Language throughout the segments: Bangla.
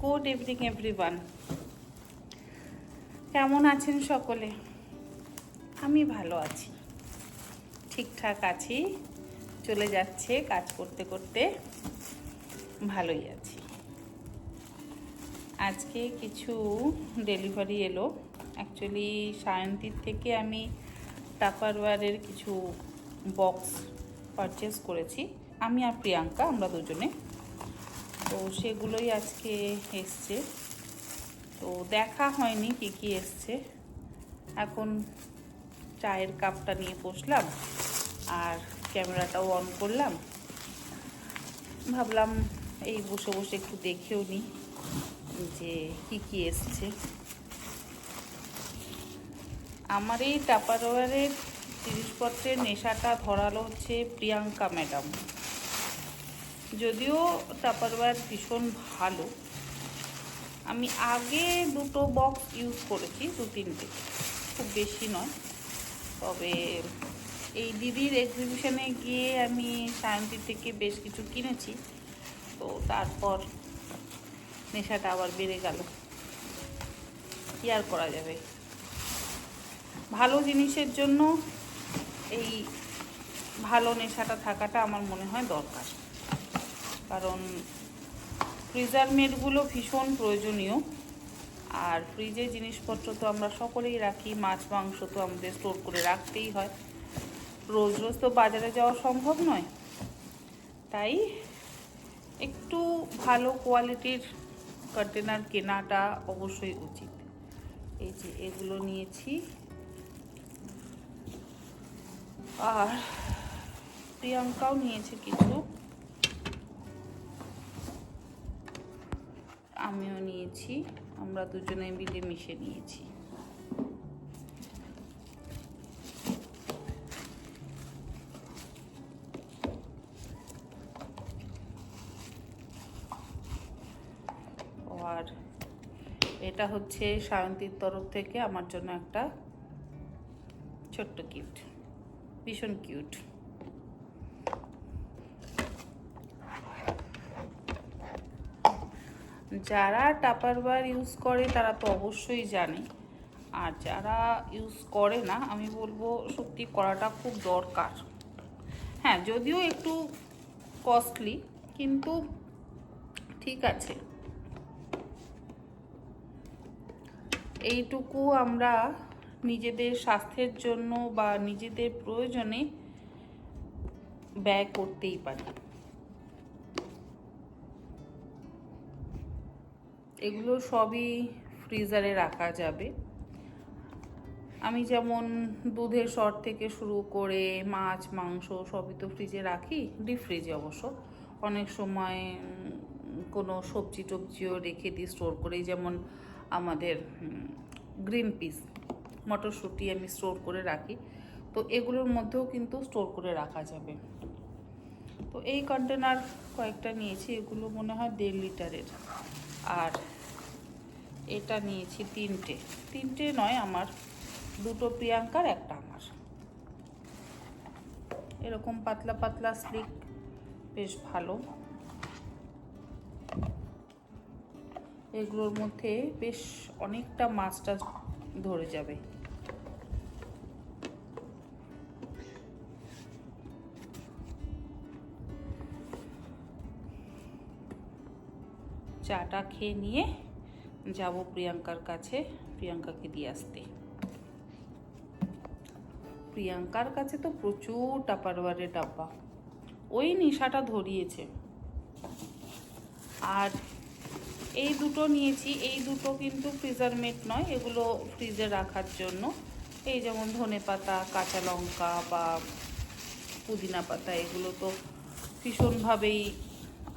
Good evening everyone. কেমন আছেন সকলে? আমি ভালো আছি, ঠিকঠাক আছি, চলে যাচ্ছে কাজ করতে করতে, ভালোই আছি। আজকে কিছু ডেলিভারি এলো। অ্যাকচুয়ালি সায়ন্তীর থেকে আমি টাপারওয়ারের কিছু বক্স পারচেস করেছি, আমি আর প্রিয়াঙ্কা, আমরা দুজনে। তো সেগুলোই আজকে এসছে। তো দেখা হয়নি কি কি এসছে। এখন চায়ের কাপটা নিয়ে বসলাম আর ক্যামেরাটাও অন করলাম। ভাবলাম এই বসে বসে একটু দেখেও নিই যে কি কি এসছে। আমার এই টাপারওয়ারের জিনিসপত্রের নেশাটা ধরালো হচ্ছে প্রিয়াঙ্কা ম্যাডাম। যদিও টাপারওয়ার ভীষণ ভালো, আমি আগে দুটো বক্স ইউজ করেছি, 2-3টে, খুব বেশি নয়। তবে এই দিদির এক্সিবিশনে গিয়ে আমি সায়ন্তী থেকে বেশ কিছু কিনেছি, তো তারপর নেশাটা আবার বেড়ে গেল। কি আর করা যাবে, ভালো জিনিসের জন্য এই ভালো নেশাটা থাকাটা আমার মনে হয় দরকার। কারণ প্রিজারভেন্টগুলো ভীষণ প্রয়োজনীয়। আর ফ্রিজে জিনিসপত্র তো আমরা সকলেই রাখি, মাছ মাংস তো আমাদের স্টোর করে রাখতেই হয়, রোজ রোজ তো বাজারে যাওয়া সম্ভব নয়। তাই একটু ভালো কোয়ালিটির কন্টেনার কেনাটা অবশ্যই উচিত। এই যে এগুলো নিয়েছি, আর প্রিয়াঙ্কাও নিয়েছে কিছু, আমিও নিয়েছি, আমরা দুজনে মিলে মিশে নিয়েছি। আর এটা হচ্ছে সায়ন্তীর তরফ থেকে আমার জন্য একটা ছোট্ট গিফট, ভীষণ কিউট। যারা টাপারওয়্যার ইউজ করে তারা তো অবশ্যই জানে, আর যারা ইউজ করে না আমি বলবো সত্যি করাটা খুব দরকার। হ্যাঁ, যদিও একটু কস্টলি, কিন্তু ঠিক আছে, এইটুকু আমরা নিজেদের স্বাস্থ্যের জন্য বা নিজেদের প্রয়োজনে ব্যয় করতেই পারি। এগুলো সবই ফ্রিজারে রাখা যাবে। আমি যেমন দুধের সর থেকে শুরু করে মাছ মাংস সবই তো ফ্রিজে রাখি, ডিপ ফ্রিজে অবশ্য। অনেক সময় কোনো সবজি টবজিও রেখে দিই স্টোর করেই, যেমন আমাদের গ্রিন পিস, মটরশুঁটি আমি স্টোর করে রাখি, তো এগুলোর মধ্যেও কিন্তু স্টোর করে রাখা যাবে। তো এই কন্টেনার কয়েকটা নিয়েছি, এগুলো মনে হয় 1.5 লিটারের। আর এটা নিয়েছি 3টে নয়, আমার 2টো প্রিয়াঙ্কার, একটা আমার। এরকম পাতলা পাতলা স্লিক, বেশ ভালো। এগুলোর মধ্যে বেশ অনেকটা মাছ টাছ ধরে যাবে। চাটা খেয়ে নিয়ে যাব প্রিয়াঙ্কার কাছে, প্রিয়াঙ্কাকে দিয়ে আসতে। প্রিয়াঙ্কার কাছে তো প্রচুর টাপারওয়ারের ডাব্বা, ওই নেশাটা ধরিয়েছে। আর এই দুটো নিয়েছি, এই দুটো কিন্তু প্রিজারভেন্ট নয়, এগুলো ফ্রিজে রাখার জন্য। এই যেমন ধনে পাতা, কাঁচা লঙ্কা বা পুদিনা পাতা, এগুলো তো ভীষণভাবেই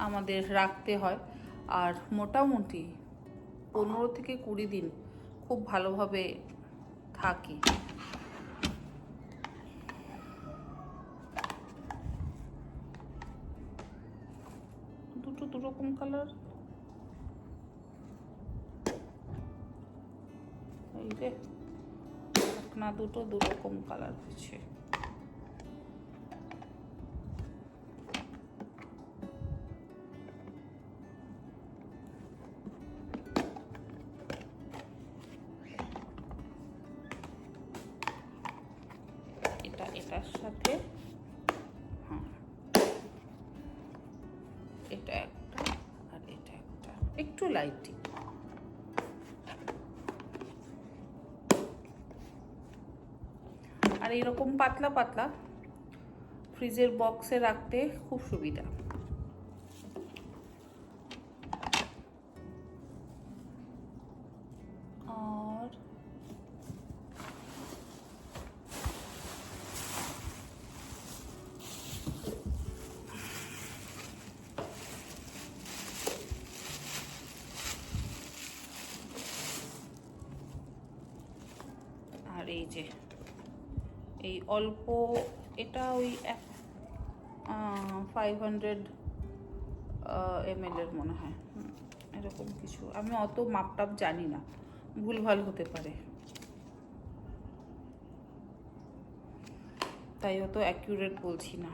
আমাদের রাখতে হয়। আর মোটামুটি 15 থেকে 20 দিন খুব ভালোভাবে থাকে। দুটো দুরকম কালার, এই রে না, দুটো দুরকম কালার হচ্ছে। এটার সাথে, হ্যাঁ এটা একটা আর এটা একটা, একটু লাইটই। আর এইরকম পাতলা পাতলা ফ্রিজের বক্সে রাখতে খুব সুবিধা। আর এই যে এই অল্প, এটা ওই 500 ml এর মনে হয়, এরকম কিছু। আমি অত মাপটাপ জানি না, ভুলভাল হতে পারে, তাই অত অ্যাকিউরেট বলছি না।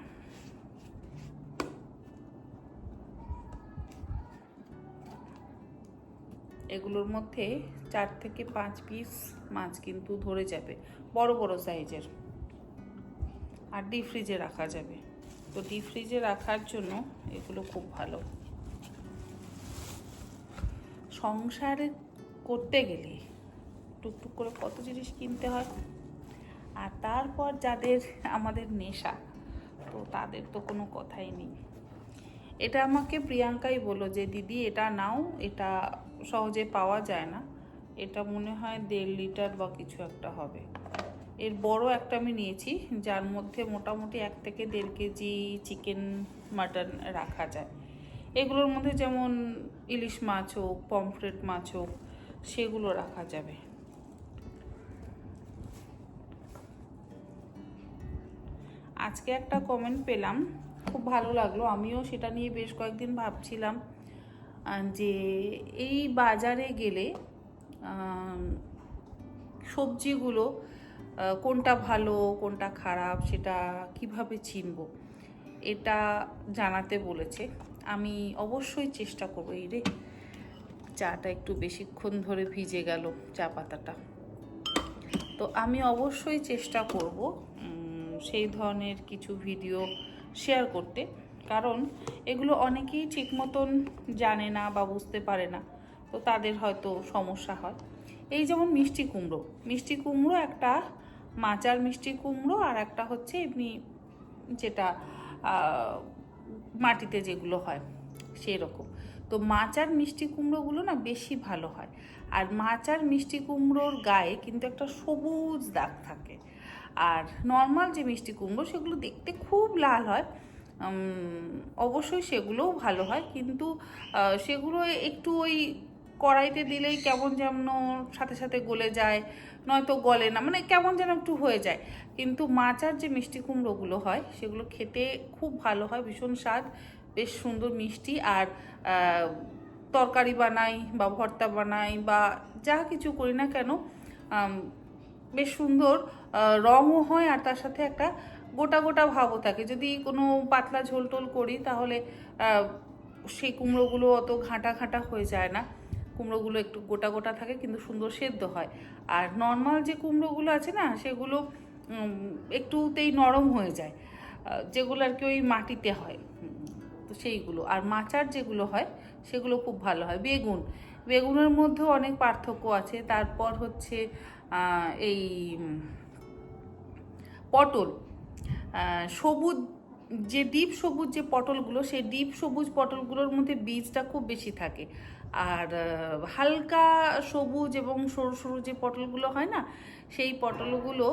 এগুলোর মধ্যে 4 থেকে 5 পিস মাছ কিন্তু ধরে যাবে, বড় বড় সাইজের। আর ডিপ ফ্রিজে রাখা যাবে। তো ডিপ ফ্রিজে রাখার জন্য এগুলো খুব ভালো। সংসারে করতে গেলে টুকটুক করে কত জিনিস কিনতে হয়, আর তারপর যাদের আমাদের নেশা, তো তাদের তো কোনো কথাই নেই। এটা আমাকে প্রিয়াঙ্কাই বলল যে দিদি এটা নাও, এটা সহজে পাওয়া যায় না, এটা মনে হয় 1.5 লিটার বা কিছু একটা হবে। এর বড় একটা আমি নিয়েছি, যার মধ্যে মোটামুটি 1 থেকে 1.5 কেজি চিকেন মাটন রাখা যায়। এগুলোর মধ্যে যেমন ইলিশ মাছ হোক, পমফ্রেট মাছ হোক, সেগুলো রাখা যাবে। আজকে একটা কমেন্ট পেলাম, খুব ভালো লাগলো। আমিও সেটা নিয়ে বেশ কয়েকদিন ভাবছিলাম যে এই বাজারে গেলে সবজিগুলো কোনটা ভালো কোনটা খারাপ সেটা কিভাবে চিনব, এটা জানাতে বলেছে। আমি অবশ্যই চেষ্টা করবো। এই রে, চাটা একটু বেশিক্ষণ ধরে ভিজে গেল, চা পাতাটা। তো আমি অবশ্যই চেষ্টা করব সেই ধরনের কিছু ভিডিও শেয়ার করতে, কারণ এগুলো অনেকেই ঠিক মতন জানে না বা বুঝতে পারে না, তো তাদের হয়তো সমস্যা হয়। এই যেমন মিষ্টি কুমড়ো, মিষ্টি কুমড়ো একটা মাচার মিষ্টি কুমড়ো, আর একটা হচ্ছে এমনি যেটা মাটিতে যেগুলো হয় সেরকম। তো মাচার মিষ্টি কুমড়োগুলো না বেশি ভালো হয়। আর মাচার মিষ্টি কুমড়োর গায়ে কিন্তু একটা সবুজ দাগ থাকে, আর নর্মাল যে মিষ্টি কুমড়ো সেগুলো দেখতে খুব লাল হয়। অবশ্যই সেগুলোও ভালো হয়, কিন্তু সেগুলো একটু ওই কড়াইতে দিলেই কেমন যেন সাথে সাথে গলে যায়, নয়তো গলে না, মানে কেমন যেন একটু হয়ে যায়। কিন্তু মাচার যে মিষ্টি কুমড়োগুলো হয় সেগুলো খেতে খুব ভালো হয়, ভীষণ স্বাদ, বেশ সুন্দর মিষ্টি। আর তরকারি বানাই বা ভর্তা বানাই বা যা কিছু করি না কেন, বেশ সুন্দর রঙও হয়, আর তার সাথে একটা গোটা গোটা ভাবও থাকে। যদি কোনো পাতলা ঝোল টোল করি তাহলে সেই কুমড়োগুলো অত ঘাঁটা ঘাঁটা হয়ে যায় না, কুমড়োগুলো একটু গোটা গোটা থাকে কিন্তু সুন্দর সেদ্ধ হয়। আর নর্মাল যে কুমড়োগুলো আছে না সেগুলো একটুতেই নরম হয়ে যায়, যেগুলো আর কি ওই মাটিতে হয়, তো সেইগুলো। আর মাচার যেগুলো হয় সেগুলো খুব ভালো হয়। বেগুন, বেগুনের মধ্যেও অনেক পার্থক্য আছে। তারপর হচ্ছে এই পটল, সবুজ যে ডিপ সবুজ যে পটলগুলো, সেই ডিপ সবুজ পটলগুলোর মধ্যে বীজটা খুব বেশি থাকে। আর হালকা সবুজ এবং সরু সরু যে পটলগুলো হয় না, সেই পটলগুলো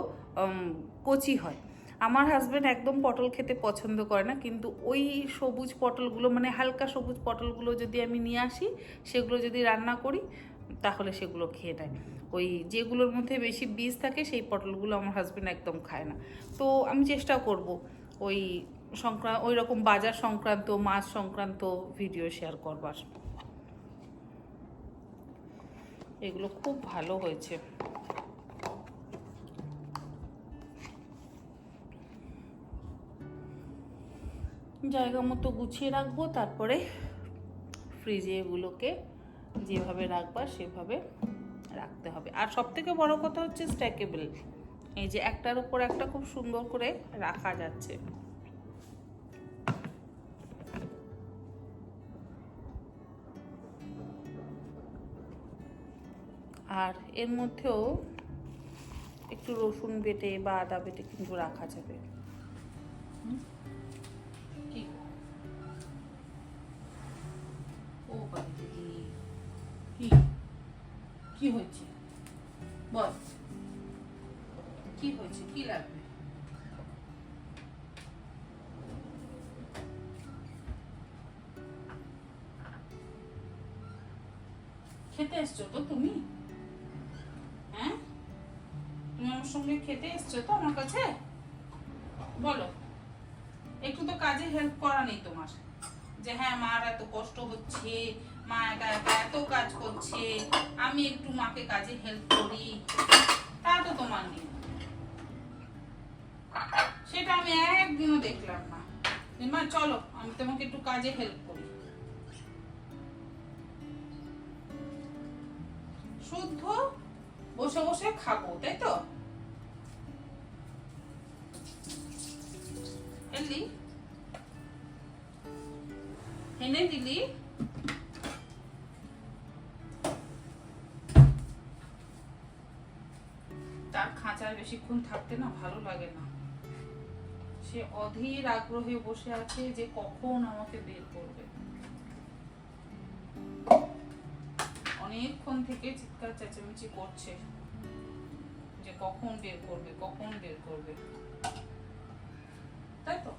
কচি হয়। আমার হাজব্যান্ড একদম পটল খেতে পছন্দ করে না, কিন্তু ওই সবুজ পটলগুলো, মানে হালকা সবুজ পটলগুলো যদি আমি নিয়ে আসি, সেগুলো যদি রান্না করি তাহলে সেগুলো খেয়ে নেয়। ওই যেগুলোর মধ্যে বেশি বীজ থাকে সেই পটলগুলো আমার হাজব্যান্ড একদম খায় না। তো আমি চেষ্টা করব ওই ওই রকম বাজার সংক্রান্ত, মাছ সংক্রান্ত ভিডিও শেয়ার করবার। এগুলো খুব ভালো হয়েছে। জায়গা মতো গুছিয়ে রাখবো, তারপরে ফ্রিজে এগুলোকে যেভাবে রাখবা সেভাবে রাখতে হবে। আর সব থেকে বড় কথা হচ্ছে স্ট্যাকেবল, এই যে একটার উপর একটা খুব সুন্দর করে রাখা যাচ্ছে। আর এর মধ্যেও একটু রসুন বেটে বা আদা বেটে কিন্তু রাখা যাবে। ও কি কি হয়েছে বল, কি হয়েছে, কি লাগবে? খেতে এসছো তো তুমি? হ্যাঁ, তুমি আমার সঙ্গে খেতে এসছো তো আমার কাছে? বলো, একটু তো কাজে হেল্প করা নেই তোমার? যে হ্যাঁ, মার এত কষ্ট হচ্ছে, মা একা একা এত কাজ করছে, আমি একটু মাকে কাজে হেল্প করি, তা তো তোমার নেই। সেটা আমি একদিনও দেখলাম না। মা চলো, আমি তোমাকে একটু কাজে হেল্প করি। শুদ্ধ বসে বসে খাবো, তাই তো? এলি এনে দিলি? তার খাঁচায় বেশিক্ষণ থাকতে না ভালো লাগে না। সে অধীর আগ্রহে বসে আছে যে কখন আমাকে বের করবে। অনেকক্ষণ থেকে চিৎকার চেঁচামেচি করছে যে কখন বের করবে, কখন বের করবে, তাই তো?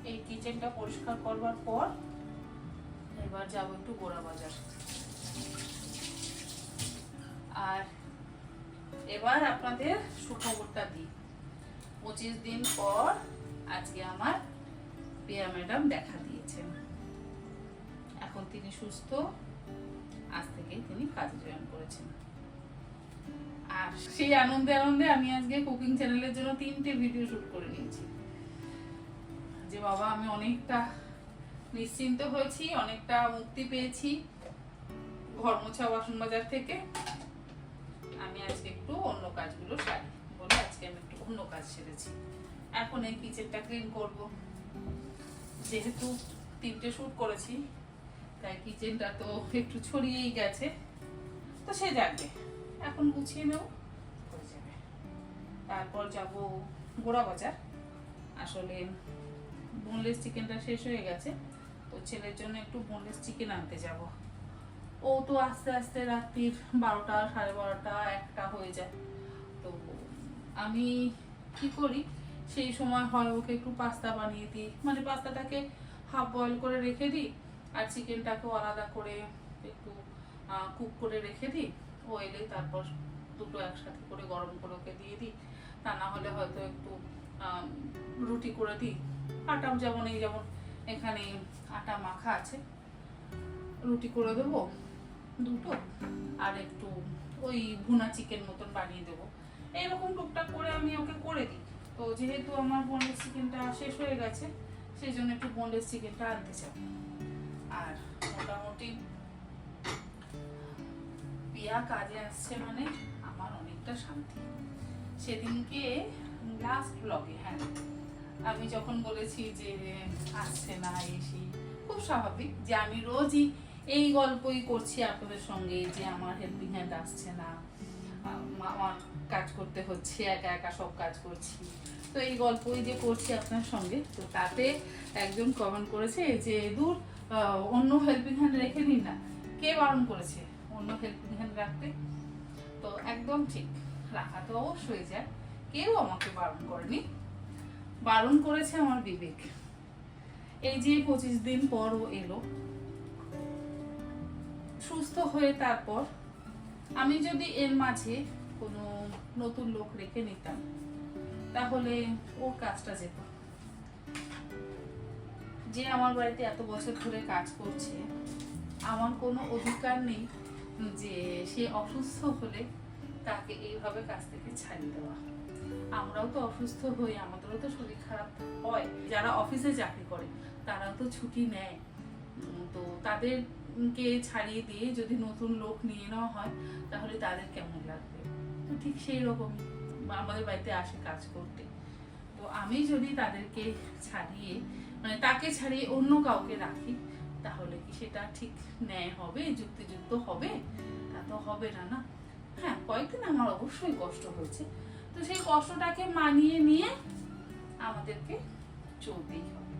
এই কিচেনটা পরিষ্কার করবার পর এবার যাবো একটু গোড়া বাজার। আর এবার আপনাদের সুখবরটা দিই, 25 দিন পর আজকে আমার পিয়া ম্যাডাম দেখা দিয়েছেন। এখন তিনি সুস্থ, আজ থেকেই তিনি কাজে জয়েন করেছেন। আর সেই আনন্দে আনন্দে আমি আজকে কুকিং চ্যানেলের জন্য 3টে ভিডিও শুট করে নিয়েছি। যে বাবা, আমি অনেকটা নিশ্চিন্ত হয়েছি, অনেকটা মুক্তি পেয়েছি ঘর মোছা বাসন বাজার থেকে। আমি আজকে একটু অন্য কাজগুলো সারি বলে আজকে আমি একটু অন্য কাজ সেরেছি। এখন এই কিচেনটা ক্লিন করব। যেহেতু 3টে শুট করেছি তাই কিচেনটা তো একটু ছড়িয়েই গেছে, তো সে যাবে, এখন গুছিয়ে নেব, হয়ে যাবে। তারপর যাব গোড়া বাজার। আসলে বোনলেস চিকেনটা শেষ হয়ে গেছে, তো ছেলের জন্য একটু বোনলেস চিকেন আনতে যাব। ও তো আস্তে আস্তে রাত্রির 12টা, 12:30, 1টা হয়ে যায়। তো আমি কি করি, সেই সময় হয় ওকে একটু পাস্তা বানিয়ে দিই, মানে পাস্তাটাকে হাফ বয়েল করে রেখে দিই, আর চিকেনটাকেও আলাদা করে একটু কুক করে রেখে দিই। ও এলে তারপর দুটো একসাথে করে গরম করে ওকে দিয়ে দিই। তা না হলে হয়তো একটু রুটি করে দিই। আটা যেমন এখানে আটা মাখা আছে, রুটি করে দেবো দুটো, আর একটু ওই ভুনা চিকেন মতন বানিয়ে দেবো। এইরকম টুকটাক করে আমি ওকে করে দিই। তো যেহেতু আমার বোনলেস চিকেনটা শেষ হয়ে গেছে, সেই জন্য একটু বোনলেস চিকেনটা আনতে চাই। আর মোটামুটি পিয়া কাজে আসছে মানে আমার অনেকটা শান্তি। সেদিনকে লাস্ট ব্লগে, হ্যাঁ, আমি যখন বলেছি যে আসছে না, এসে খুব স্বাভাবিক যে আমি রোজই এই গল্পই করছি আপনাদের সঙ্গে যে আমার হেল্পিং হ্যান্ড আসছে না, আমার কাজ করতে হচ্ছে, একা একা সব কাজ করছি। তো এই গল্পই যে করছি আপনার সঙ্গে, তো তাতে একজন কমেন্ট করেছে যে দূর, অন্য হেল্পিং হ্যান্ড রেখে নিন না। কে বারণ করেছে অন্য হেল্পিং হ্যান্ড রাখতে? তো একদম ঠিক, রাখা তো অবশ্যই যায়, কেউ আমাকে বারণ করেনি, বারণ করেছে আমার বিবেক। এই যে 25 দিন পর ও এলো সুস্থ হয়ে, তারপর আমি যদি এর মাঝে কোনো নতুন লোক রেখে নিতাম তাহলে ওর কাজটা যেত। যে আমার বাড়িতে এত বছর ধরে কাজ করছে, আমার কোনো অধিকার নেই যে সে অসুস্থ হলে তাকে এইভাবে কাজ থেকে ছাড়িয়ে দেওয়া। আমরাও তো অসুস্থ হই, আমাদেরও তো শরীর খারাপ হয়। যারা অফিসে চাকরি করে তারাও তো ছুটি নেয়। তো তাদেরকে ছাড়িয়ে দিয়ে যদি নতুন লোক নিয়ে নেওয়া হয় তাহলে তাদের কেমন লাগবে? তো ঠিক সেই রকমই আমাদের বাড়িতে আসে কাজ করতে। তো আমি যদি তাদেরকে ছাড়িয়ে, মানে তাকে ছাড়িয়ে অন্য কাউকে রাখি, তাহলে কি সেটা ঠিক ন্যায় হবে, যুক্তিযুক্ত হবে? তা তো হবে না, না? হ্যাঁ, কয়েকদিন আমার অবশ্যই কষ্ট হয়েছে, তো সেই কষ্টটাকে মানিয়ে নিয়ে আমাদেরকে চলতেই হবে।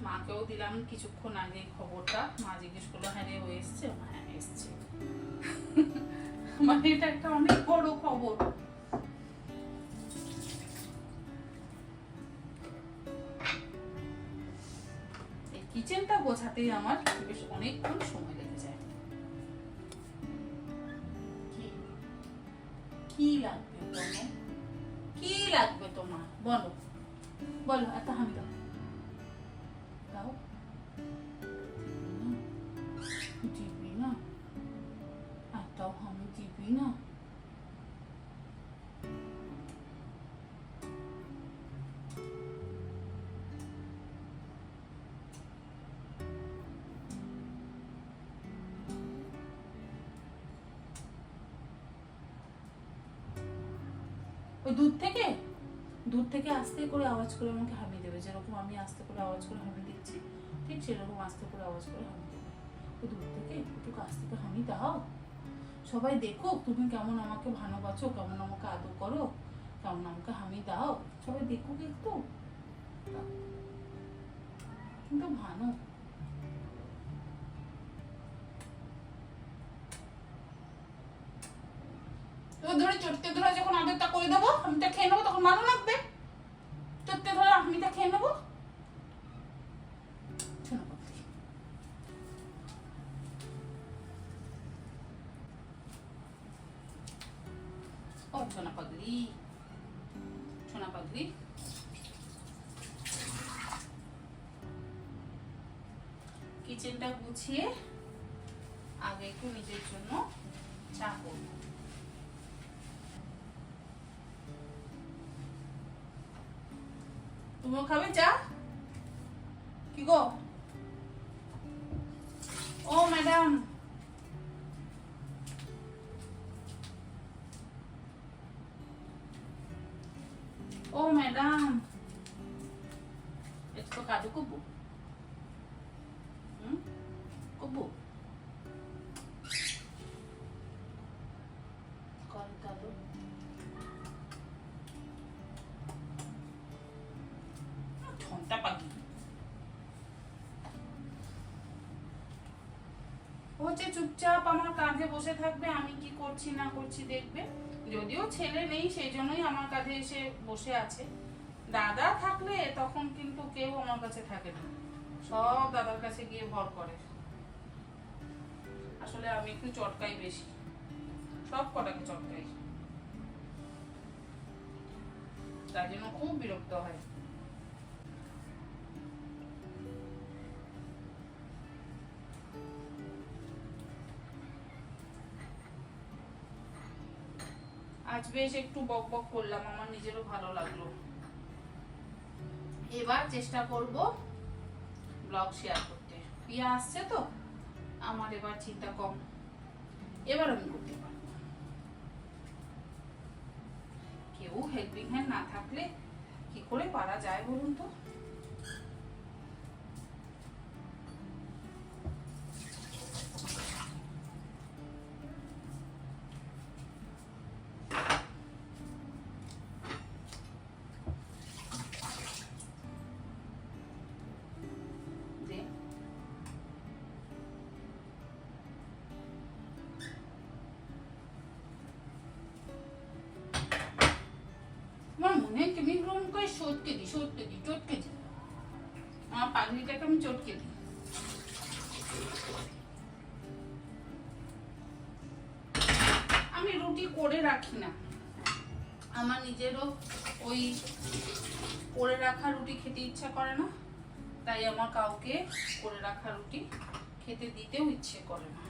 মাকেও দিলাম কিছুক্ষণ আগে খবরটা। মা জিজ্ঞেস করলো, হ্যাঁ রে ও এসছে? হ্যাঁ এসছে। মানে এটা একটা অনেক বড় খবর। এই কিচেনটা গোছাতেই আমার বেশ অনেকক্ষণ সময় লেগে যায়। কি লাগবে বলো? কি লাগবে তোমার বলো? বলো, একটা হামি দাও। দাও। দিবি না? একটাও হামি দিবি না? ওই দূর থেকে আস্তে করে আওয়াজ করে আমাকে হামি দেবে, যেরকম আমি আস্তে করে আওয়াজ করে হামি দিচ্ছি, ঠিক সেরকম আস্তে করে আওয়াজ করে হামি দেবে। ওই দূর থেকে একটু কাছ থেকে হামি দাও, সবাই দেখো তুমি কেমন আমাকে ভালোবাসো, কেমন আমাকে আদর করো, কেমন আমাকে হামি দাও, সবাই দেখুক একটু। কিন্তু ভালো তো ধরে চটতে ধরে যখন আদরটা করে দেবো, আমিটা খেয়ে নেবো, তখন ভালো লাগবে। চটতে ধরে আমিটা খেয়ে নেবো। সোনা পাগলি, সোনা পাগলি। কিচেনটা গুছিয়ে আগে একটু নিজের জন্য চা করব। তুমিও খাবে চা? কি গো? ও ম্যাডাম, ও ম্যাডাম, একটু কাজু করবো? করবো? ঘন্টা পাখি হচ্ছে চুপচাপ আমার কাঁধে বসে থাকবে, আমি কি করছি না করছি দেখবে। যদিও ছেলে নেই, সেই জন্যই আমার কাঁধে এসে বসে আছে। দাদা থাকলে তখন কিন্তু কেউ আমার কাছে থাকে না, সব দাদার কাছে গিয়ে ভর করে। আসলে আমি একটু চটকাই বেশি, সব কটাকে চটকাই, তার জন্য খুব বিরক্ত হয়। আজ বেশ একটু বক বক করলাম, আমার নিজেরও ভালো লাগলো। এবার চেষ্টা করব ব্লগ শেয়ার করতে। পিয়া আসছে তো, আমার এবার চিন্তা কম, এবার আমি করতে পারবো। কেউ হেল্পিং হ্যান্ড না থাকলে কি করে পারা যায় বলুন তো? চটকে দিই আমার পাগড়িটাকে আমি চটকে দিই। আমি রুটি করে রাখি না, আমার নিজেরও ওই করে রাখা রুটি খেতে ইচ্ছা করে না, তাই আমার কাউকে করে রাখা রুটি খেতে দিতেও ইচ্ছে করে না।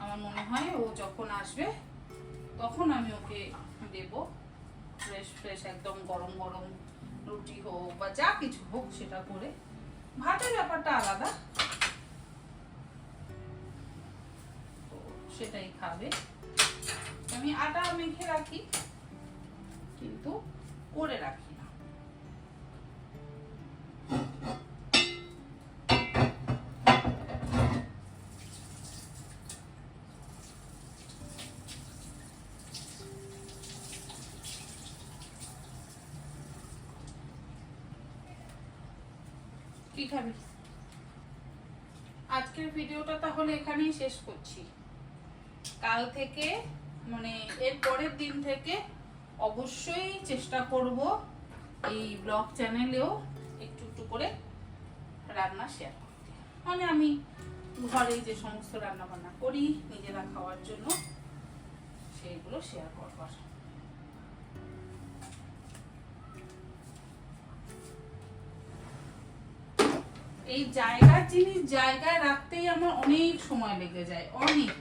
আমার মনে হয় ও যখন আসবে তখন আমি ওকে দেব ফ্রেশ ফ্রেশ একদম গরম গরম রুটি হোক বা যা কিছু হোক সেটা করে। ভাতের ব্যাপারটা আলাদা, তো সেটাই খাবে। আমি আটা মেখে রাখি কিন্তু করে রাখি না। কি খাবি? আজকের ভিডিওটা তাহলে এখানেই শেষ করছি। কাল থেকে মানে এর পরের দিন থেকে অবশ্যই চেষ্টা করব এই ব্লগ চ্যানেলেও একটু একটু করে রান্না শেয়ার করতে। মানে আমি ঘরে যে সমস্ত রান্না বান্না করি নিজেরা খাওয়ার জন্য সেইগুলো শেয়ার করবার। এই জায়গার জিনিস জায়গায় রাখতেই আমার অনেক সময় লেগে যায়, অনেক।